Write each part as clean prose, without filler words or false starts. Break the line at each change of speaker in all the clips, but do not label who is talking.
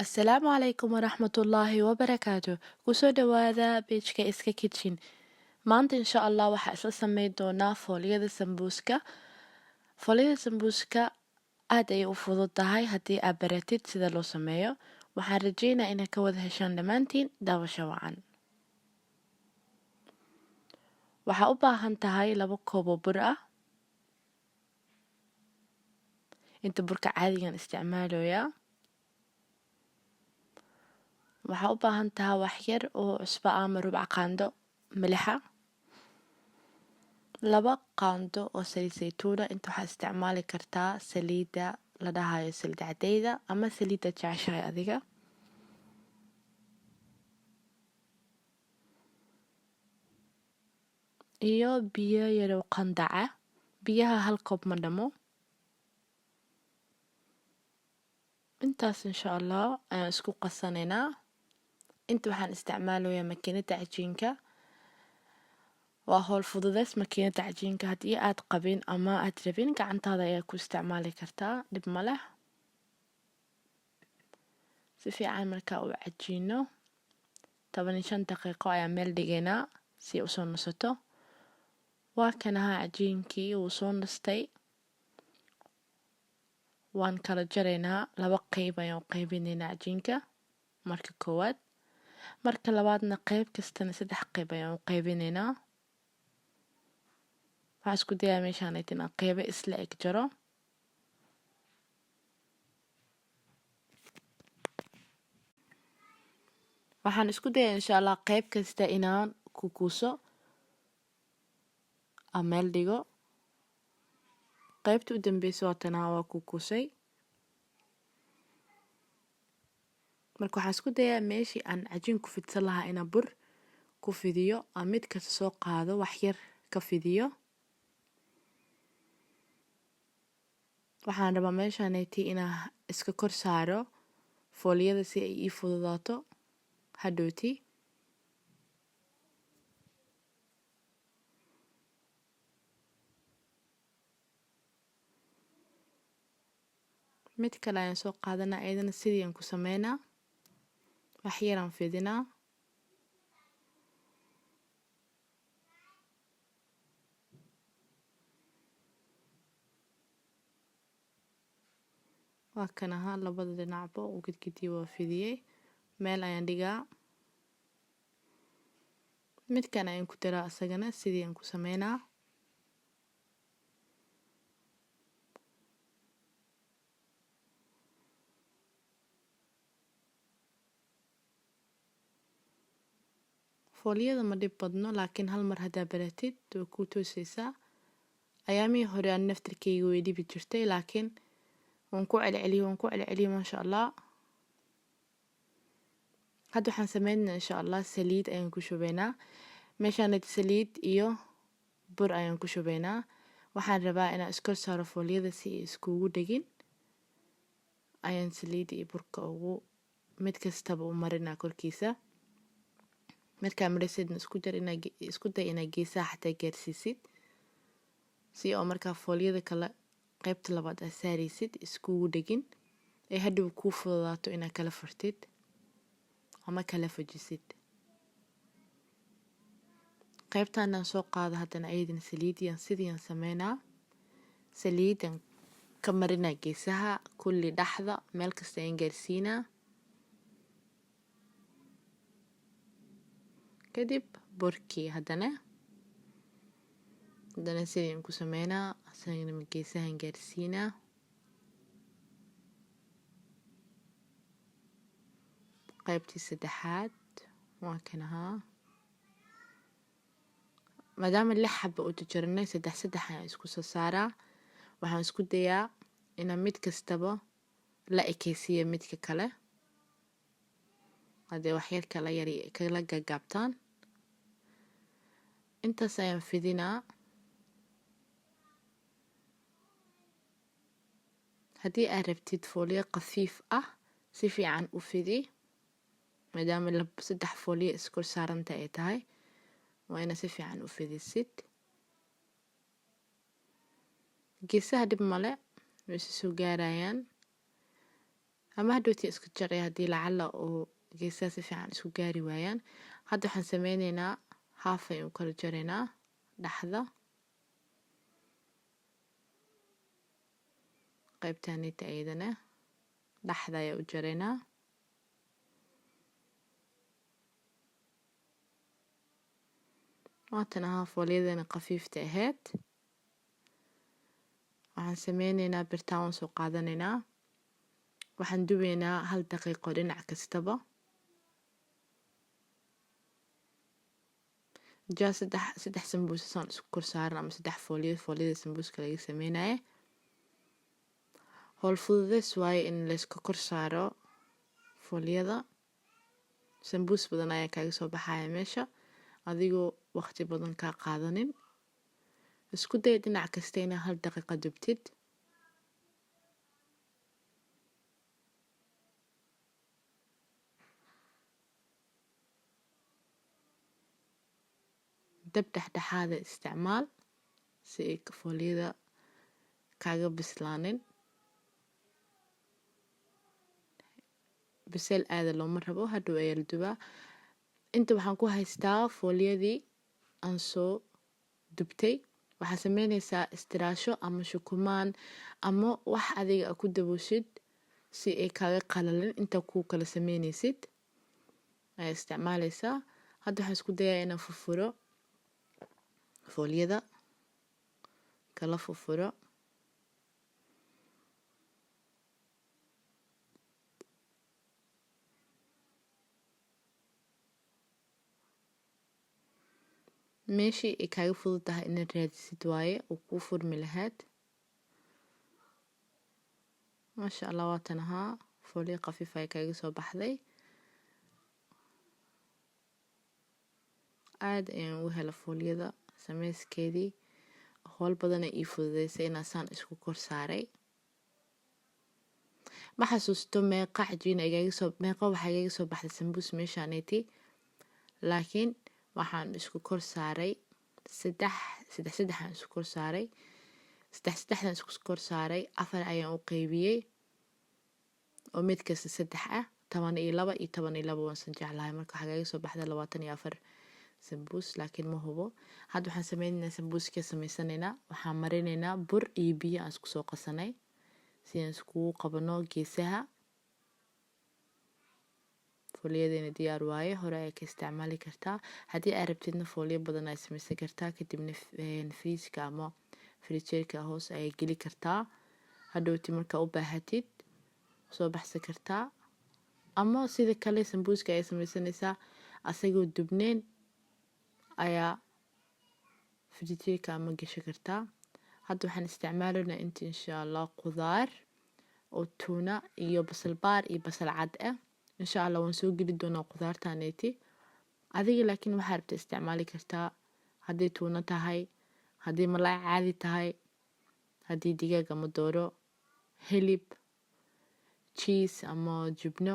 Asalaamu calaykum waraxmatullaahi wabarakaatu. Kusoo dhawaada pageka iska kitchen. Maanta insha Allah waxaa isla sameyn doonaa foolyada sambuuska. Foolyada sambuuska aad ayay u fududahay haddii aad baratid sida loo sameeyo. Waxaan rajeynayaa inaad ka wada heshaan dhammaantiin daawasho wacan. Waxaa u baahan tahay 2 koob oo bur ah. Inta burka caadigan isticmaaloyaa. waxaa u baahan tahay wax yar oo cusbo ama rubac qaando milixa. 2 qaando oo saliid saytuun ah. Inta waxaa isticmaali kartaa saliida la dhahayo saliid cadayda ama saliida jeceshahay adiga. iyo biyo yar oo qandaca. biyaha 1 koob ma dhamo. intaas insha Allah ayaan isku qasanaynaa. inta waxaan isticmaalayaa makiinada cajiinka. waa hawl fududeys makiinada cajiinka haddii aad qabin ama aad rabin gacantaada ayaa ku isticmaali kartaa dhib ma leh. si fiican markaa u cajiino 15 daqiiqo ayaa meel dhigaynaa si u soo nasato. waa kanaha cajiinkii uu soo nastay. waan kala jaraynaa 2 qayb ayaan u qaybinaynaa cajiinka marka koowaad. marka labaadna qayb kastana 3 qayb ayaan u qaybinaynaa. waxaan isku dayaa meeshaan inaan qaybo isla eg jaro. waxaan isku dayaa insha Allah qayb kasta inaan ku kuuso meel dhigo. qaybta u dambeysa waa ku kuusay. marka waxaan isku dayaa meeshii aan cajiin ku fidsan lahaa inaan bur ku fidiyo ama mid kasta soo qaado wax yar ka fidiyo. waxaan rabaa meeshaanayti inaan iska kor saaro foolyada si ay ii fududaato hadhooti. mid kale ayaan soo qaadanaa ayadana sidii aan ku sameynaa. wax yar aan fidinaa. waa kanaha labada dhinacba uu gidgidii waa fidiyey. meel ayaan dhigaa. midkan ayaan ku daraa asagana sidii aan ku sameynaa. foolyada ma dhib badno laakiin hal mar haddaa baratid way ku toosaysaa. ayaamihii hore aan naftirkeyga way dhibi jirtay laakiin waan ku celceliyay maasha Allah. hadda waxaan sameynaa insha Allah saliid ayaan ku shubaynaa. meeshaan saliid iyo bur ayaan ku shubaynaa. waxaan rabaa inaan iskor saaro foolyada si ay iskugu dhagin. ayaan saliid iyo burka ugu mid kastaba u marinaa korkiisa. markaa marisid isku day inaad geesaha xataa gaarsiisid si oo markaa foolyada kale qaybta labaad aad saaraysid iskugu dhagin ay hadhow kuu fududaato inaad kala furtid ama kala fujisid. qaybtaanaan soo qaado haddana ayadana saliidiyaan sidiyaan sameynaa. saliidan ka marinaa geesaha kulli dhaxda meel kasta ayaan gaarsiinaa. kadib burkii haddana sidaan ku sameynaa asagana geesahan gaarsiinaa. qaybtii saddexaad waa kanaha. maadaama 6 xabo u jarjarnay 3 ayaan isku soo saaraa. waxaan isku dayaa inaan mid kastaba la ekeysiiyo midka kale haddii wax yar kala gaagabtaan. intaas ayaan fidinaa. haddii aad rabtid foolyo khafiif ah si fiican u fidi maadaama 3 foolyo iskor saaranta ay tahay waa inaad si fiican u fidisid. geesaha dhib male way soo gaarayaan. ama hadhowtii isku jaray haddii lacala oo geesaha si fiican isku gaari waayaan. Hadda waxaan sameyneynaa haaf ayaan u kala jaraynaa dhexda qaybtaanita ayadana dhexda ayaa u jaraynaa. waatana haaf foolyadeena khafiifta ahayd. waxaan sameyneynaa birtaan waan soo qaadanaynaa. waxaan dubaynaa 1 daqiiqo dhinac kastaba. saddex sambuus saan isku kor saaran ama 3 foolyada sambuuska laga sameynaaye. howl fududeys waaye in layska kor saaro foolyada. sambuus badan ayaa kaaga soo baxaya meesha adigoo waqti badan kaa qaadanin. isku day dhinac kasta inaa 1 daqiiqo dubtid. dab dhexdhexaada isticmaal si ay foolyada kaaga bislaanin. biseel aada looma rabo, hadhow ayaa la dubaa. inta waxaan ku haystaa foolyadii aan soo dubtay. waxaa sameynaysaa istiraasho ama shukumaan ama wax adiga ku dabooshid si ay kaaga qalalin inta ku kala sameynaysid ayaa isticmaalaysaa. hadda waxaan isku dayaa inaan furfuro foolyada, kala furfuro. meeshii ay kaaga fudud tahay inaad raadisid waaye oo kuu furmi lahayd. maasha allah waatan ahaa foolyo khafiif ay kaaga soo baxday. aad ayaan ugu hela foolyada sameyskeedii. howl badan ay ii fududeysay inaan saan isku kor saaray. ma xasuusto meeqa cajiin meeqa waxaa igaga soo baxday sambuus meeshaaneyti, laakiin waxaan isku kor saaray saddexaan isku kor saaray. saddexdan isku kor saaray 4 ayaan u qaybiyey oo mid kasta 3 ah. 12 iyo 12 waan jeclahay. marka waxaa igaga soo baxday 24 sambuus, laakiin ma hubo. hadda waxaan sameynaynaa sambuuska sameysanaynaa. waxaan marinaynaa bur iyo biyo aan isku soo qasanay si aan iskugu qabano geesaha. foolyadeyna diyaar waaye, hore ayaa ka isticmaali kartaa. haddii aad rabtidna foolyo badan aad sameysan kartaa, kadibna friiska ama firijeerka hoos ayaa geli kartaa. hadhowti markaa u baahatid soo baxsan kartaa. ama sida kale sambuuska ayaa sameysanaysaa asagoo dubneen ayaa firijeerka ama gashan kartaa. hadda waxaan isticmaalaynaa inta insha allah qudaar oo tuna iyo basal baar iyo basal cad ah. insha allah waan soo geli doonaa qudaartaneyti. adiga laakiin waxaa rabta isticmaali kartaa. haddii tuna tahay, haddii malaay caadi tahay, haddii digaag ama dooro, hilib, cheese ama jubno,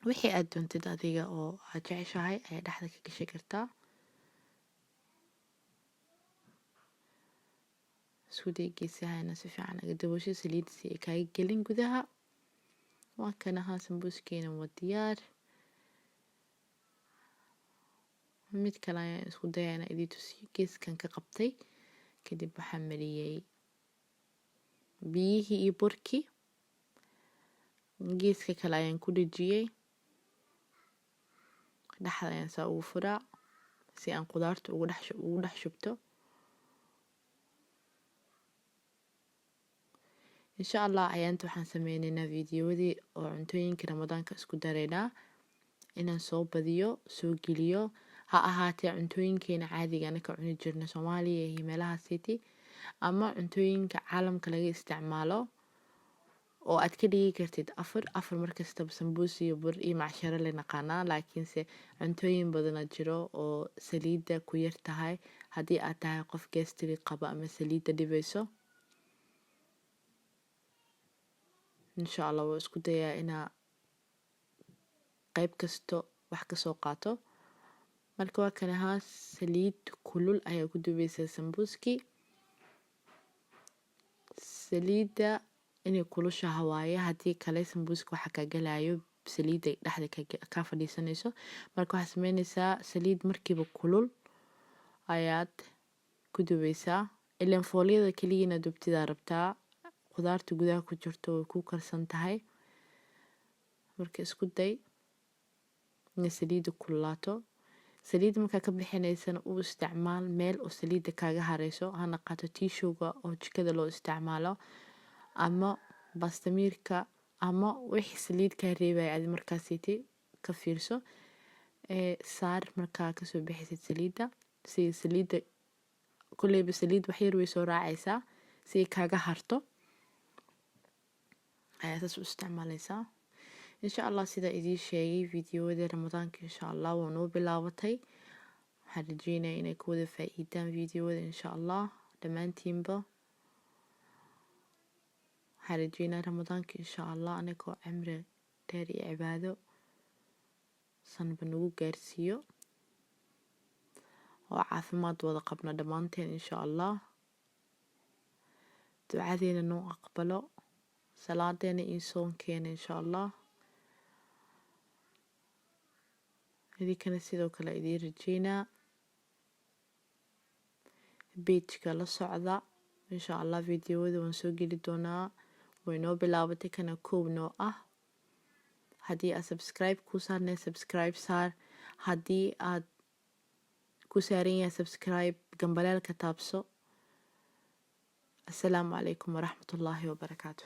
wixii aad doontid adiga oo aad jeceshahay ayaa dhexda ka gashan kartaa. isku day geesahana si fiican aga daboosho saliid si ay kaaga gelin gudaha. waa kan ahaa sambuuskeena waa diyaar. mid kale ayaan isku dayaa inaan idin tusiyo. geeskan ka qabtay kadib waxaan mariyey biyihii iyo burkii. geeska kale ayaan ku dhejiyey. dhexda ayaan saa ugu furaa si aan qudaarta ugu dhex shubto. insha allah ayaanta waxaan sameynaynaa fiidiyowadii oo cuntooyinka ramadaanka isku daraynaa inaan soo badiyo soo geliyo. ha ahaatee cuntooyinkeena caadiga anaka cuni jirna Soomaaliya iyo meelaha city, ama cuntooyinka caalamka laga isticmaalo oo aad ka dhigi kartid afar markastaba sambuus iyo bur iyo macsharo la naqaanaa. laakiinse cuntooyin badanaa jiro oo saliidda ku yar tahay haddii aad tahay qof gastric qaba ama saliidda dhibayso. insha allah waa isku dayaa inaa qayb kasto wax kasoo qaato. marka waa kan ahaa saliid kulul ayaa ku dubaysaa sambuuskii. saliidda inay kulushaha waaye, haddii kale sambuuska waxa ka galayo saliida dhexda ka fadhiisanayso. Marka waxaad sameynaysaa saliid markiiba kulul ayaad ku dubaysaa. ileen foolyada keliya inaad dubtidaa rabtaa, khudaarta gudaha ku jirto way ku karsan tahay. marka isku day in saliida kululaato. saliid markaa ka bixinaysana u isticmaal meel oo saliida kaaga harayso, hana qaato tiishuga oo jikada loo isticmaalo, ama bastamiirka, ama wixii saliid kaa reebaya aad markaasiti ka fiirso. saar markaa kasoo bixisid saliida, si saliida kulleyba saliid wax yar way soo raacaysaa, si kaaga harto ayaa saas u isticmaalaysaa. insha allah sida idiin sheegay fiidiyowada ramadaanka insha allah waa noo bilaabatay. waxaan rajeynayaa inay ka wada faa'iidaan fiidiyowada insha allah dhammaantiinba. waxaan rajeynaa ramadaanka insha allah anagoo cimri dheer iyo cibaado sanba nagu gaarsiiyo oo caafimaad wada qabna dhammaanteen insha allah. ducadeena noo aqbalo, salaadeena iyo soonkeena insha allah. idinkana sidoo kale idiin rajeynaa. pageka la socda insha allah, fiidiyowada waan soo geli doonaa. way noo bilaabatay, kana koow noo ah. haddii aad subscribe ku saarnay subscribe saar. haddii aad ku saaran yahay subscribe gambaleelka taabso. assalaamu calaykum waraxmatullaahi wabarakaatu.